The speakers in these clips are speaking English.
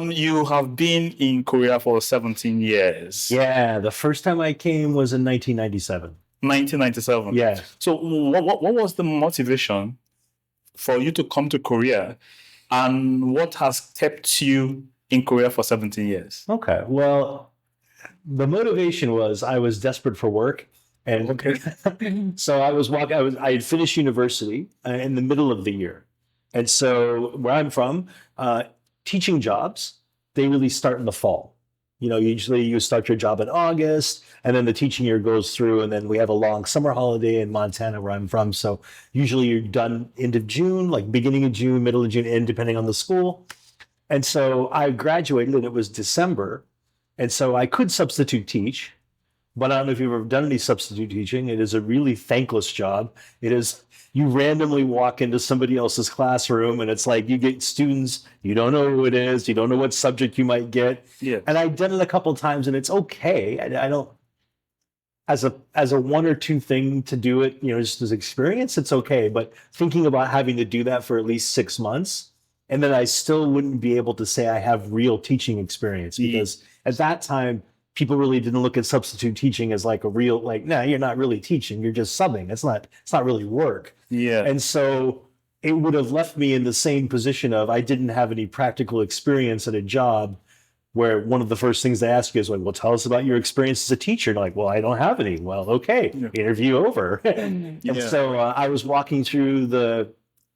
You have been in Korea for 17 years. Yeah, the first time I came was in 1997. 1997. Yeah. So what was the motivation for you to come to Korea, and what has kept you in Korea for 17 years? Okay. Well, the motivation was I was desperate for work. And Okay. so I had finished university in the middle of the year. And so where I'm from, teaching jobs, they really start in the fall. Usually you start your job in August, and then the teaching year goes through, and then we have a long summer holiday in Montana where I'm from. So usually you're done end of June, like beginning of June, middle of June, end depending on the school. And so I graduated and it was December. And so I could substitute teach, but I don't know if you've ever done any substitute teaching. It is a really thankless job. It is, you randomly walk into somebody else's classroom and it's like you get students, you don't know who it is, you don't know what subject you might get. Yeah. And I've done it a couple of times and it's okay. I don't, as a one or two thing to do it, just as experience, it's okay. But thinking about having to do that for at least 6 months, and then I still wouldn't be able to say I have real teaching experience, because at that time, people really didn't look at substitute teaching as like a real, like, no, you're not really teaching, you're just subbing. It's not really work. Yeah. And so it would have left me in the same position of I didn't have any practical experience at a job where one of the first things they ask you is like, well, tell us about your experience as a teacher. And like, well, I don't have any. Well, okay, interview over. And so I was walking through the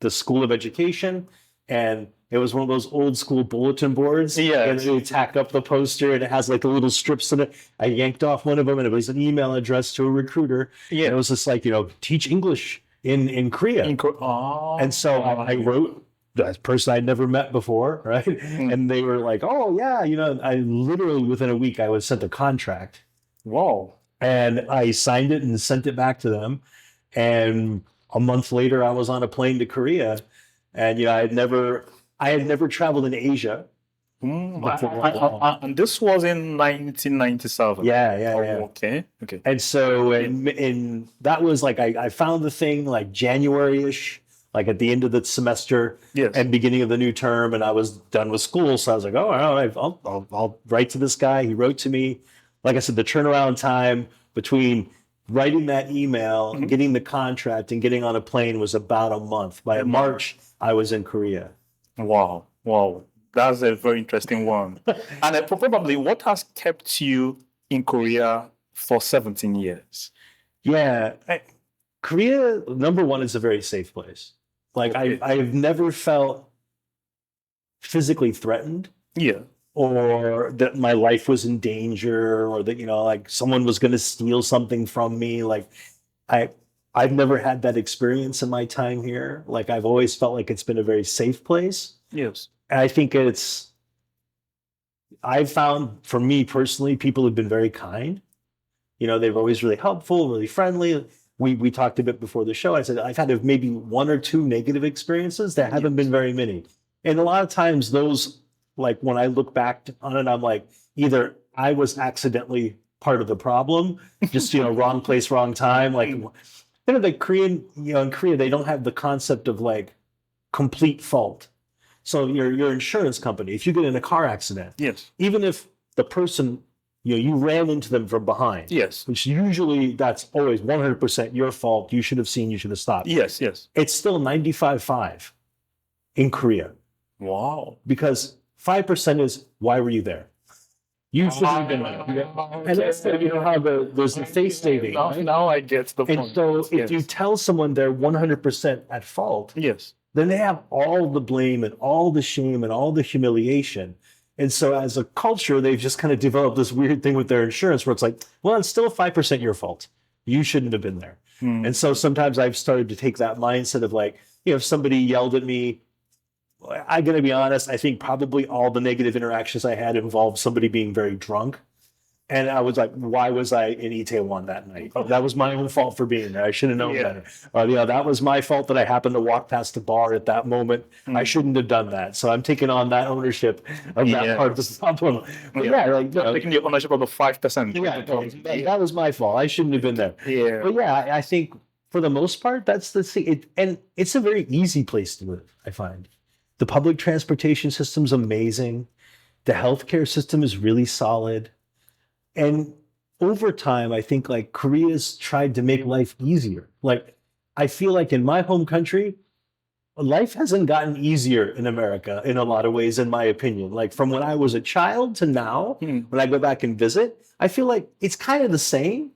School of Education, and it was one of those old school bulletin boards. Yeah. And they tack up the poster and it has like the little strips in it. I yanked off one of them and it was an email address to a recruiter. Yeah. And it was just like, teach English in Korea. And so I wrote that person I'd never met before, right? And they were like, oh yeah, I literally within a week I was sent a contract. Wow. And I signed it and sent it back to them. And a month later I was on a plane to Korea. And I had never traveled in Asia. And this was in 1997. Yeah. Okay. And so, and that was like I found the thing like January-ish, like at the end of the semester, and beginning of the new term, and I was done with school. So I was like, oh, all right, I'll write to this guy. He wrote to me. Like I said, the turnaround time between writing that email, getting the contract, and getting on a plane was about a month. By March, I was in Korea. Wow. That's a very interesting one. And probably what has kept you in Korea for 17 years? Yeah. Korea, number one, is a very safe place. Like I've never felt physically threatened. Yeah. Or that my life was in danger, or that, like someone was going to steal something from me. Like I've never had that experience in my time here. Like I've always felt like it's been a very safe place. Yes. And I think I've found, for me personally, people have been very kind. They've always really helpful, really friendly. We talked a bit before the show. I said I've had maybe one or two negative experiences. There haven't been very many. And a lot of times those, like when I look back on it, I'm like, either I was accidentally part of the problem, just, wrong place, wrong time. Like, the Korean, in Korea, they don't have the concept of like complete fault. So your insurance company, if you get in a car accident, even if the person, you ran into them from behind, which usually that's always 100% your fault. You should have seen, you should have stopped. Yes. It's still 95-5 in Korea. Wow. Because 5% is, why were you there? You shouldn't have been there. And that's how there's the face saving. Now I get the point. And so if you tell someone they're 100% at fault, then they have all the blame and all the shame and all the humiliation. And so as a culture, they've just kind of developed this weird thing with their insurance where it's like, well, it's still 5% your fault. You shouldn't have been there. And so sometimes I've started to take that mindset of like, if somebody yelled at me, I'm going to be honest, I think probably all the negative interactions I had involved somebody being very drunk. And I was like, why was I in Itaewon that night? That was my own fault for being there. I should have known better. That was my fault that I happened to walk past the bar at that moment. I shouldn't have done that. So I'm taking on that ownership of that part of the problem. But taking the ownership of the 5%. That was my fault. I shouldn't have been there. But I think for the most part, that's the thing. And it's a very easy place to live, I find. The public transportation system's amazing. The healthcare system is really solid. And over time, I think like Korea's tried to make life easier. Like, I feel like in my home country, life hasn't gotten easier in America in a lot of ways, in my opinion. Like from when I was a child to now, when I go back and visit, I feel like it's kind of the same.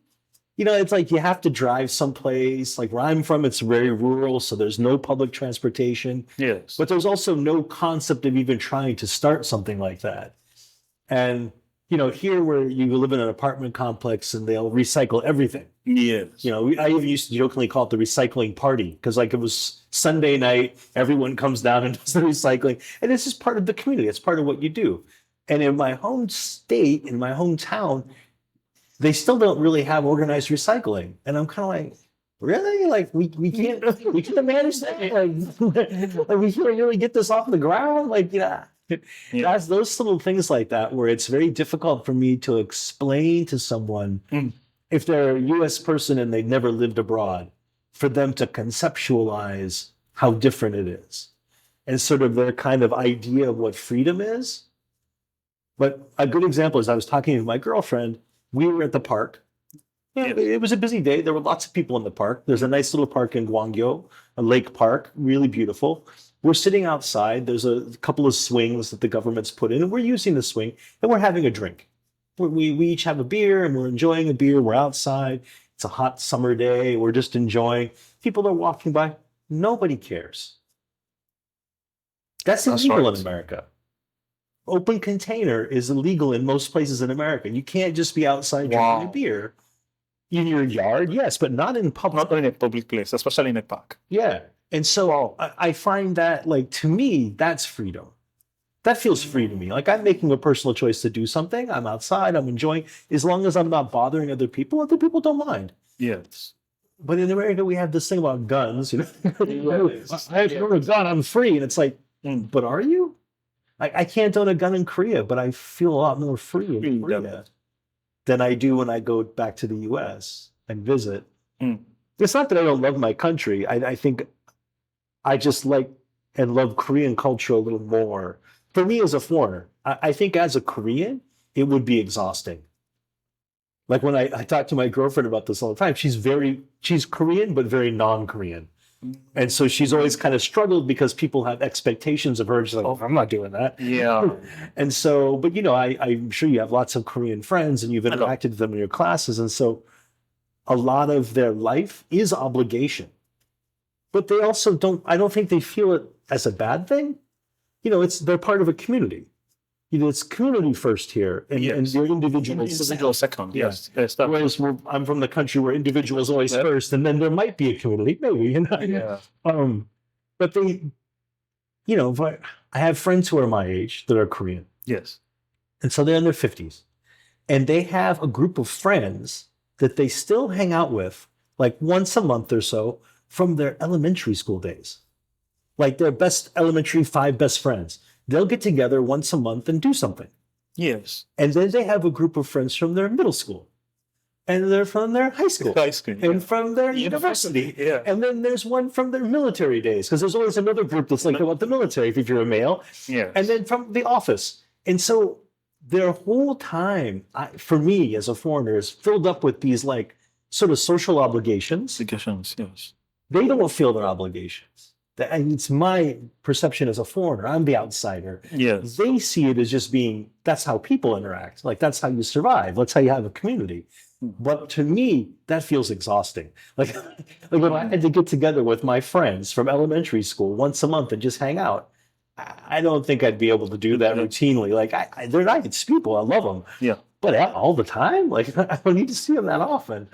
You know, it's like you have to drive someplace. Like where I'm from, it's very rural, so there's no public transportation. Yes. But there's also no concept of even trying to start something like that. And, you know, here where you live in an apartment complex and they'll recycle everything. Yes. You know, I even used to jokingly call it the recycling party because, like, it was Sunday night, everyone comes down and does the recycling, and it's just part of the community. It's part of what you do. And in my home state, in my hometown, they still don't really have organized recycling, and I'm kind of like, really? Like, we can't manage that? Like we can't really get this off the ground? Like, yeah. That's those little things like that where it's very difficult for me to explain to someone. If they're a US person and they've never lived abroad, for them to conceptualize how different it is and sort of their kind of idea of what freedom is. But a good example is I was talking with my girlfriend. We were at the park. Yeah, it was a busy day. There were lots of people in the park. There's a nice little park in Gwangyo, a lake park, really beautiful. We're sitting outside. There's a couple of swings that the government's put in, and we're using the swing, and we're having a drink. We each have a beer and we're enjoying a beer. We're outside. It's a hot summer day. We're just enjoying. People are walking by. Nobody cares. That's illegal in America. Open container is illegal in most places in America. You can't just be outside drinking a beer. In your yard, yes, but not in public. Not in a public place, especially in a park. Yeah. And so I find that, like, to me, that's freedom. That feels free to me. Like I'm making a personal choice to do something. I'm outside. I'm enjoying. As long as I'm not bothering other people don't mind. Yes. But in America, we have this thing about guns. You know, I own a gun. I'm free, and it's like, but are you? I can't own a gun in Korea, but I feel a lot more free in Korea than I do when I go back to the U.S. and visit. It's not that I don't love my country. I think I just like and love Korean culture a little more. For me as a foreigner, I think as a Korean, it would be exhausting. Like when I talk to my girlfriend about this all the time, she's Korean, but very non-Korean. And so she's always kind of struggled because people have expectations of her. She's like, oh, I'm not doing that. Yeah. And so, but you know, I'm sure you have lots of Korean friends and you've interacted with them in your classes. And so a lot of their life is obligation. But they also I don't think they feel it as a bad thing. You know, they're part of a community. You know, it's community first here, and your individual second. Yes. Whereas I'm from the country where individual is always first, and then there might be a community, maybe. You know? Yeah. But you know, I have friends who are my age that are Korean. Yes. And so they're in their 50s, and they have a group of friends that they still hang out with, like once a month or so, from their elementary school days. Like their best elementary 5 best friends. They'll get together once a month and do something. Yes. And then they have a group of friends from their middle school. And they're from their high school. And from their university. Yeah. And then there's one from their military days. Because there's always another group that's like about the military if you're a male. Yes. And then from the office. And so their whole time, for me as a foreigner, is filled up with these like sort of social obligations. Obligations, yes. They don't feel their obligations. And it's my perception as a foreigner. I'm the outsider. Yes. They see it as just being, that's how people interact. Like, that's how you survive. That's how you have a community. But to me, that feels exhausting. Like when I had to get together with my friends from elementary school once a month and just hang out, I don't think I'd be able to do that routinely. Like, they're nice people. I love them. Yeah. But all the time? Like, I don't need to see them that often.